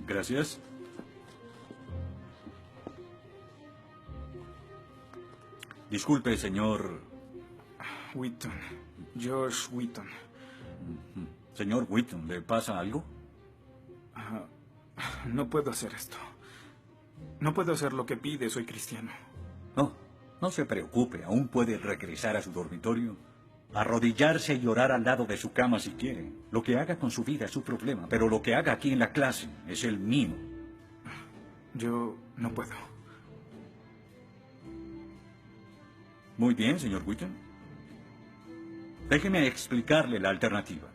Gracias. Disculpe, señor... Wheaton. George Wheaton. Señor Wheaton, ¿le pasa algo? No puedo hacer esto. No puedo hacer lo que pide, soy cristiano. No, no se preocupe, aún puede regresar a su dormitorio, arrodillarse y llorar al lado de su cama si quiere. Lo que haga con su vida es su problema, pero lo que haga aquí en la clase es el mío. Yo no puedo. Muy bien, señor Wheaton. Déjeme explicarle la alternativa.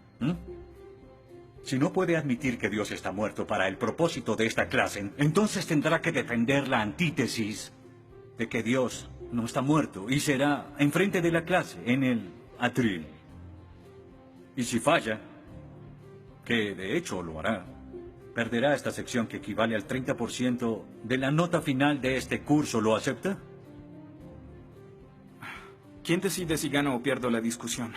Si no puede admitir que Dios está muerto para el propósito de esta clase, entonces tendrá que defender la antítesis de que Dios no está muerto y será enfrente de la clase, en el atril. Y si falla, que de hecho lo hará, perderá esta sección que equivale al 30% de la nota final de este curso. ¿Lo acepta? ¿Quién decide si gano o pierdo la discusión?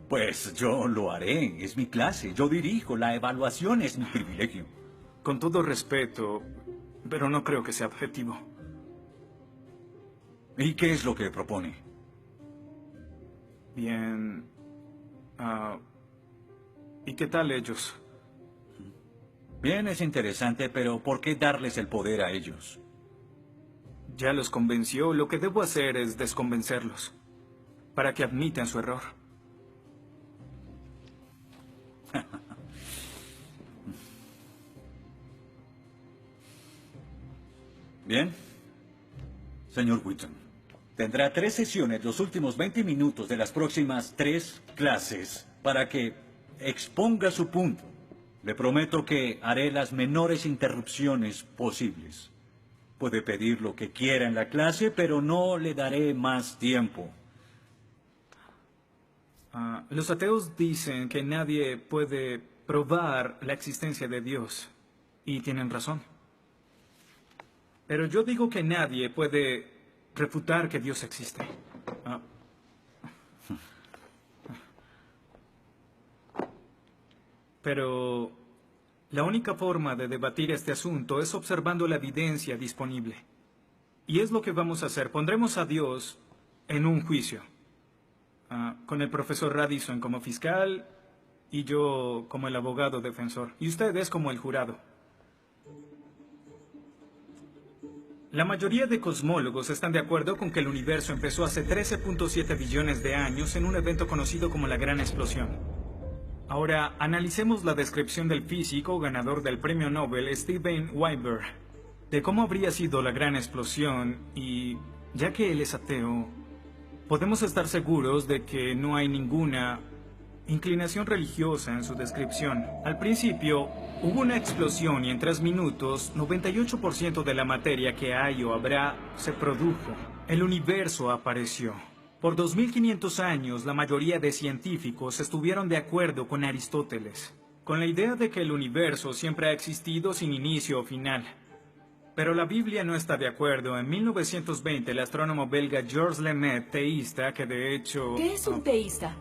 Pues yo lo haré. Es mi clase. Yo dirijo. La evaluación es mi privilegio. Con todo respeto, pero no creo que sea objetivo. ¿Y qué es lo que propone? Bien. ¿Y qué tal ellos? Bien, es interesante, pero ¿por qué darles el poder a ellos? Ya los convenció. Lo que debo hacer es desconvencerlos, para que admitan su error. Bien. Señor Wheaton, tendrá 3 sesiones los últimos 20 minutos de las próximas 3 clases para que exponga su punto. Le prometo que haré las menores interrupciones posibles. Puede pedir lo que quiera en la clase, pero no le daré más tiempo. Los ateos dicen que nadie puede probar la existencia de Dios. Y tienen razón. Pero yo digo que nadie puede refutar que Dios existe. Pero la única forma de debatir este asunto es observando la evidencia disponible. Y es lo que vamos a hacer. Pondremos a Dios en un juicio. Con el profesor Radisson como fiscal y yo como el abogado defensor. Y ustedes como el jurado. La mayoría de cosmólogos están de acuerdo con que el universo empezó hace 13.7 billones de años en un evento conocido como la Gran Explosión. Ahora, analicemos la descripción del físico ganador del premio Nobel Steven Weinberg de cómo habría sido la Gran Explosión y, ya que él es ateo, podemos estar seguros de que no hay ninguna inclinación religiosa en su descripción. Al principio, hubo una explosión y en 3 minutos, 98% de la materia que hay o habrá se produjo. El universo apareció. Por 2500 años, la mayoría de científicos estuvieron de acuerdo con Aristóteles, con la idea de que el universo siempre ha existido sin inicio o final. Pero la Biblia no está de acuerdo. En 1920, el astrónomo belga Georges Lemaitre, teísta, que de hecho... ¿Qué es un teísta?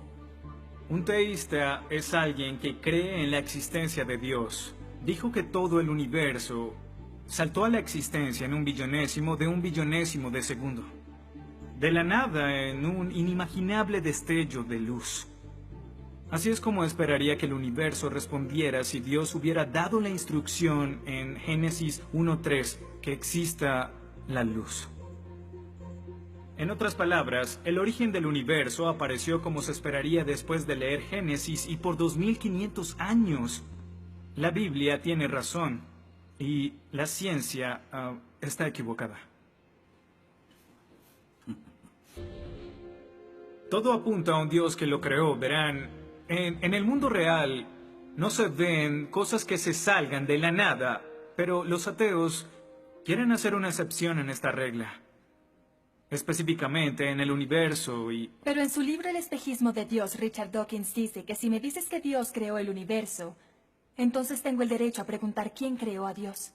Un teísta es alguien que cree en la existencia de Dios. Dijo que todo el universo saltó a la existencia en un billonésimo de segundo. De la nada, en un inimaginable destello de luz. Así es como esperaría que el universo respondiera si Dios hubiera dado la instrucción en Génesis 1:3 que exista la luz. En otras palabras, el origen del universo apareció como se esperaría después de leer Génesis y por 2500 años. La Biblia tiene razón y la ciencia está equivocada. Todo apunta a un Dios que lo creó, verán. En el mundo real no se ven cosas que se salgan de la nada, pero los ateos quieren hacer una excepción en esta regla. Específicamente en el universo y... Pero en su libro El espejismo de Dios, Richard Dawkins dice que si me dices que Dios creó el universo, entonces tengo el derecho a preguntar quién creó a Dios.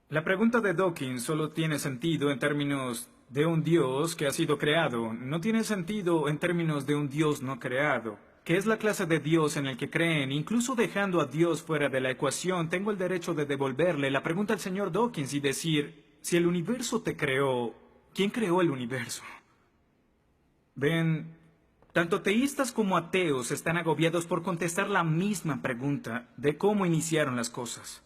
La pregunta de Dawkins solo tiene sentido en términos de un Dios que ha sido creado. No tiene sentido en términos de un Dios no creado. que es la clase de Dios en el que creen, incluso dejando a Dios fuera de la ecuación, tengo el derecho de devolverle la pregunta al señor Dawkins y decir, si el universo te creó, ¿quién creó el universo? Ven, tanto teístas como ateos están agobiados por contestar la misma pregunta de cómo iniciaron las cosas.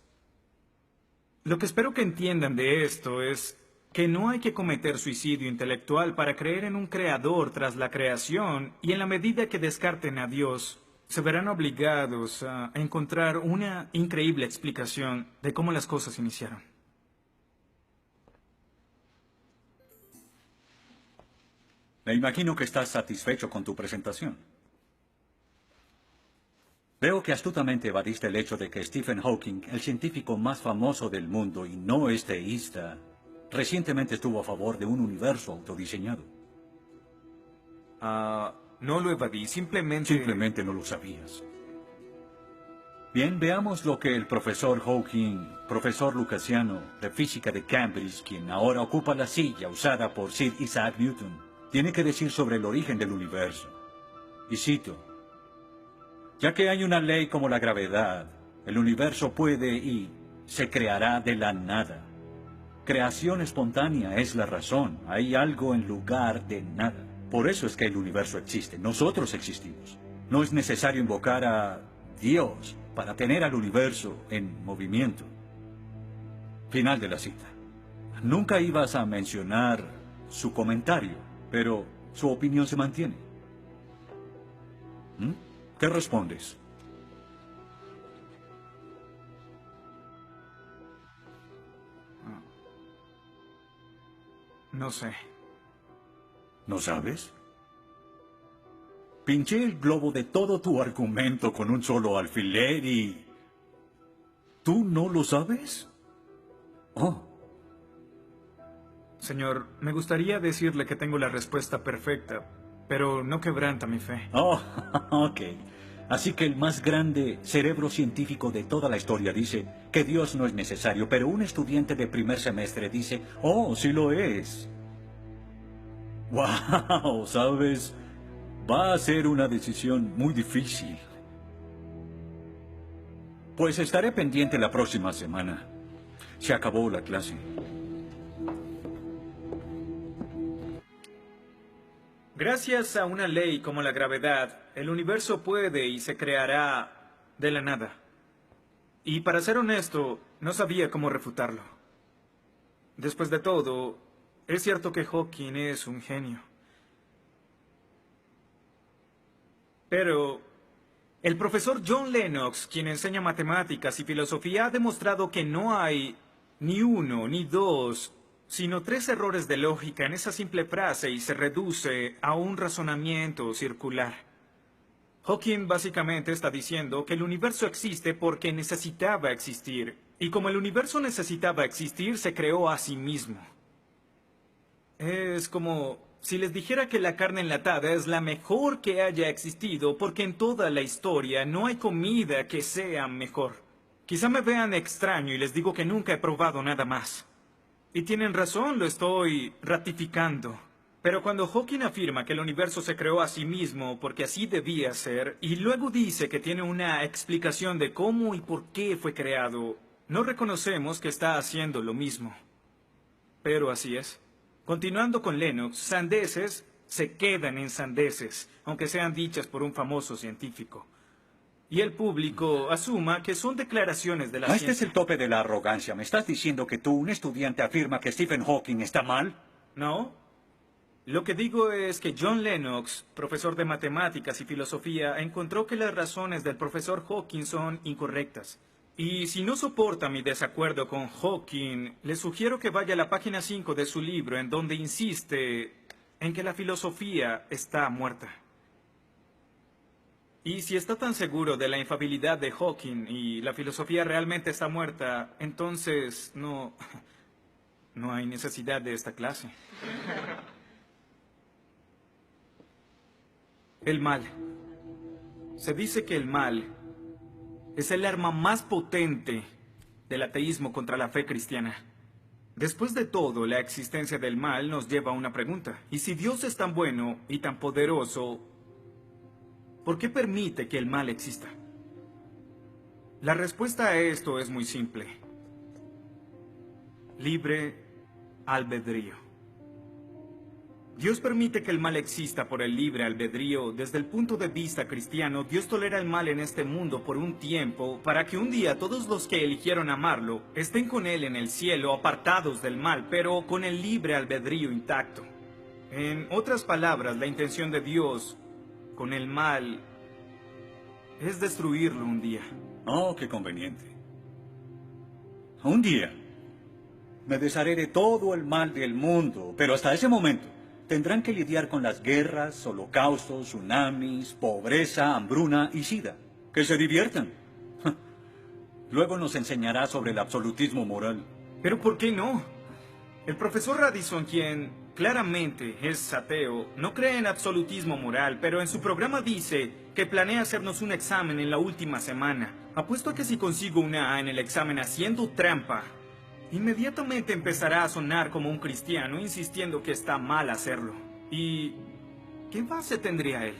Lo que espero que entiendan de esto es que no hay que cometer suicidio intelectual para creer en un creador tras la creación, y en la medida que descarten a Dios, se verán obligados a encontrar una increíble explicación de cómo las cosas iniciaron. Me imagino que estás satisfecho con tu presentación. Veo que astutamente evadiste el hecho de que Stephen Hawking, el científico más famoso del mundo y no es teísta, recientemente estuvo a favor de un universo autodiseñado. No lo evadí, simplemente... Simplemente no lo sabías. Bien, veamos lo que el profesor Hawking, profesor lucasiano de física de Cambridge, quien ahora ocupa la silla usada por Sir Isaac Newton, tiene que decir sobre el origen del universo. Y cito: ya que hay una ley como la gravedad, el universo puede y se creará de la nada. Creación espontánea es la razón. Hay algo en lugar de nada. Por eso es que el universo existe. Nosotros existimos. No es necesario invocar a Dios para tener al universo en movimiento. Final de la cita. Nunca ibas a mencionar su comentario, pero su opinión se mantiene. ¿Qué respondes? No sé. ¿No sabes? Pinché el globo de todo tu argumento con un solo alfiler y... ¿tú no lo sabes? Oh. Señor, me gustaría decirle que tengo la respuesta perfecta, pero no quebranta mi fe. Oh, ok. Así que el más grande cerebro científico de toda la historia dice que Dios no es necesario, pero un estudiante de primer semestre dice, oh, sí lo es. Wow, ¿sabes? Va a ser una decisión muy difícil. Pues estaré pendiente la próxima semana. Se acabó la clase. Gracias a una ley como la gravedad, el universo puede y se creará de la nada. Y para ser honesto, no sabía cómo refutarlo. Después de todo, es cierto que Hawking es un genio. Pero el profesor John Lennox, quien enseña matemáticas y filosofía, ha demostrado que no hay ni uno ni dos, sino 3 errores de lógica en esa simple frase y se reduce a un razonamiento circular. Hawking básicamente está diciendo que el universo existe porque necesitaba existir, y como el universo necesitaba existir, se creó a sí mismo. Es como si les dijera que la carne enlatada es la mejor que haya existido porque en toda la historia no hay comida que sea mejor. Quizá me vean extraño y les digo que nunca he probado nada más. Y tienen razón, lo estoy ratificando. Pero cuando Hawking afirma que el universo se creó a sí mismo porque así debía ser, y luego dice que tiene una explicación de cómo y por qué fue creado, no reconocemos que está haciendo lo mismo. Pero así es. Continuando con Lennox, sandeces se quedan en sandeces, aunque sean dichas por un famoso científico. Y el público asuma que son declaraciones de la ciencia. Este es el tope de la arrogancia. ¿Me estás diciendo que tú, un estudiante, afirma que Stephen Hawking está mal? No. Lo que digo es que John Lennox, profesor de matemáticas y filosofía, encontró que las razones del profesor Hawking son incorrectas. Y si no soporta mi desacuerdo con Hawking, le sugiero que vaya a la página 5 de su libro, en donde insiste en que la filosofía está muerta. Y si está tan seguro de la infalibilidad de Hawking y la filosofía realmente está muerta, entonces no hay necesidad de esta clase. El mal. Se dice que el mal es el arma más potente del ateísmo contra la fe cristiana. Después de todo, la existencia del mal nos lleva a una pregunta. ¿Y si Dios es tan bueno y tan poderoso, ¿por qué permite que el mal exista? La respuesta a esto es muy simple. Libre albedrío. Dios permite que el mal exista por el libre albedrío. Desde el punto de vista cristiano, Dios tolera el mal en este mundo por un tiempo para que un día todos los que eligieron amarlo estén con Él en el cielo, apartados del mal, pero con el libre albedrío intacto. En otras palabras, la intención de Dios con el mal es destruirlo un día. Oh, qué conveniente. Un día me desharé de todo el mal del mundo, pero hasta ese momento tendrán que lidiar con las guerras, holocaustos, tsunamis, pobreza, hambruna y sida. Que se diviertan. Luego nos enseñará sobre el absolutismo moral. ¿Pero por qué no? El profesor Radisson, quien claramente es ateo, no cree en absolutismo moral, pero en su programa dice que planea hacernos un examen en la última semana. Apuesto a que si consigo una A en el examen haciendo trampa, inmediatamente empezará a sonar como un cristiano, insistiendo que está mal hacerlo. ¿Y qué base tendría él?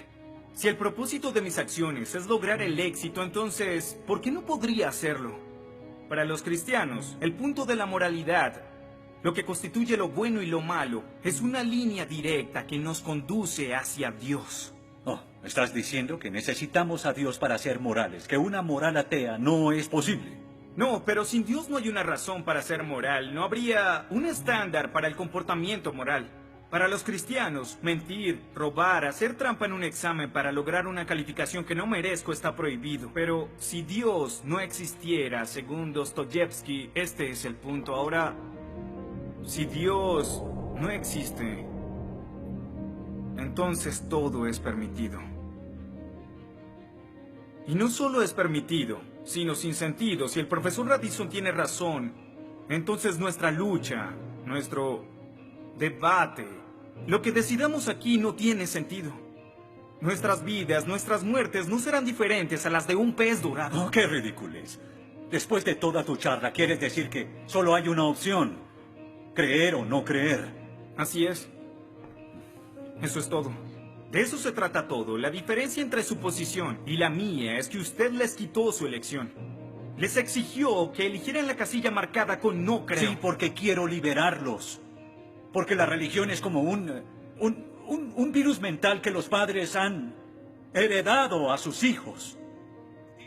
Si el propósito de mis acciones es lograr el éxito, entonces, ¿por qué no podría hacerlo? Para los cristianos, el punto de la moralidad, lo que constituye lo bueno y lo malo, es una línea directa que nos conduce hacia Dios. Oh, estás diciendo que necesitamos a Dios para ser morales, que una moral atea no es posible. No, pero sin Dios no hay una razón para ser moral, no habría un estándar para el comportamiento moral. Para los cristianos, mentir, robar, hacer trampa en un examen para lograr una calificación que no merezco está prohibido. Pero si Dios no existiera, según Dostoyevsky, este es el punto. Ahora, si Dios no existe, entonces todo es permitido. Y no solo es permitido, sino sin sentido. Si el profesor Radisson tiene razón, entonces nuestra lucha, nuestro debate, lo que decidamos aquí no tiene sentido. Nuestras vidas, nuestras muertes no serán diferentes a las de un pez dorado. Oh, qué ridiculez. Después de toda tu charla, ¿quieres decir que solo hay una opción? Creer o no creer. Así es. Eso es todo. De eso se trata todo. La diferencia entre su posición y la mía es que usted les quitó su elección. Les exigió que eligieran la casilla marcada con no creo. Sí, porque quiero liberarlos. Porque la religión es como un virus mental que los padres han heredado a sus hijos.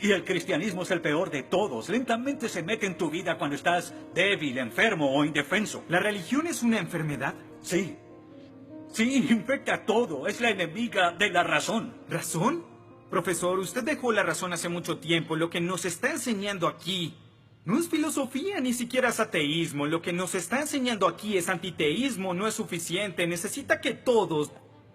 Y el cristianismo es el peor de todos. Lentamente se mete en tu vida cuando estás débil, enfermo o indefenso. ¿La religión es una enfermedad? Sí. Sí, infecta todo. Es la enemiga de la razón. ¿Razón? Profesor, usted dejó la razón hace mucho tiempo. Lo que nos está enseñando aquí no es filosofía, ni siquiera es ateísmo. Lo que nos está enseñando aquí es antiteísmo. No es suficiente. Necesita que todos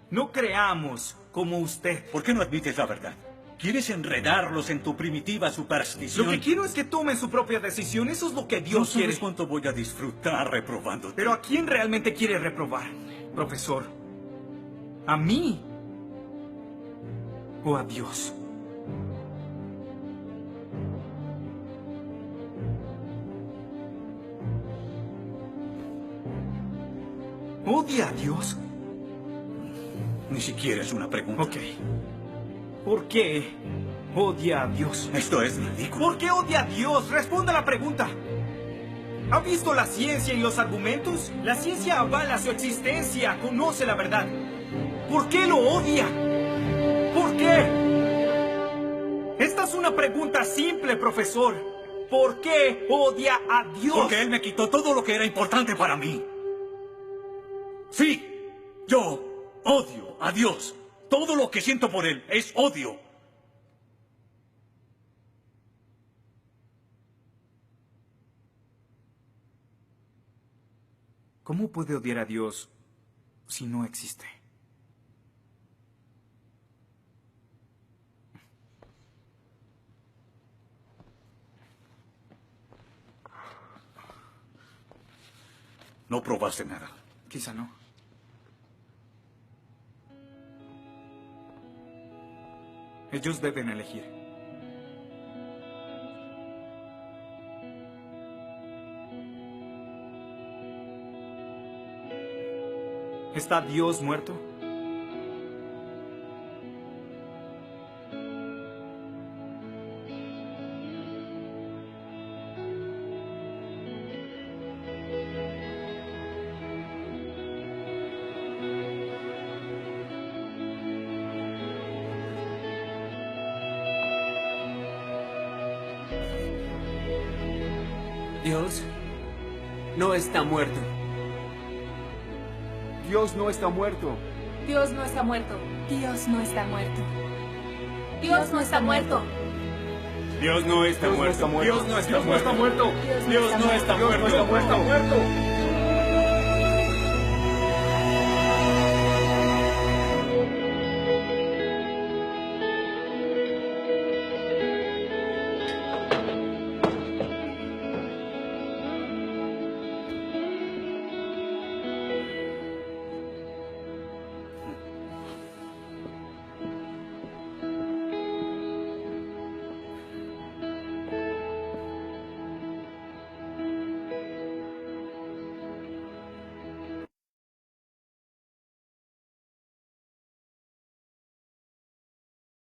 no creamos como usted. ¿Por qué no admites la verdad? ¿Quieres enredarlos en tu primitiva superstición? Lo que quiero es que tomen su propia decisión. Eso es lo que No Dios sabes quiere. cuánto voy a disfrutar reprobándote. Pero ¿a quién realmente quiere reprobar, profesor? ¿A mí o a Dios? ¿Odia a Dios? Ni siquiera es una pregunta. Ok. ¿Por qué odia a Dios? Esto es ridículo. ¿Por qué odia a Dios? Responda la pregunta. ¿Ha visto la ciencia y los argumentos? La ciencia avala su existencia, conoce la verdad. ¿Por qué lo odia? ¿Por qué? Esta es una pregunta simple, profesor. ¿Por qué odia a Dios? Porque Él me quitó todo lo que era importante para mí. Sí, yo odio a Dios. Todo lo que siento por Él es odio. ¿Cómo puede odiar a Dios si no existe? No probaste nada. Quizá no. Ellos deben elegir. ¿Está Dios muerto? Dios no está muerto. Dios no está muerto. Dios no está muerto. Dios no está muerto. Dios no está muerto. Dios no está muerto. Dios no está muerto. Dios no está muerto. Dios no está muerto. Dios no está muerto. Dios no está muerto.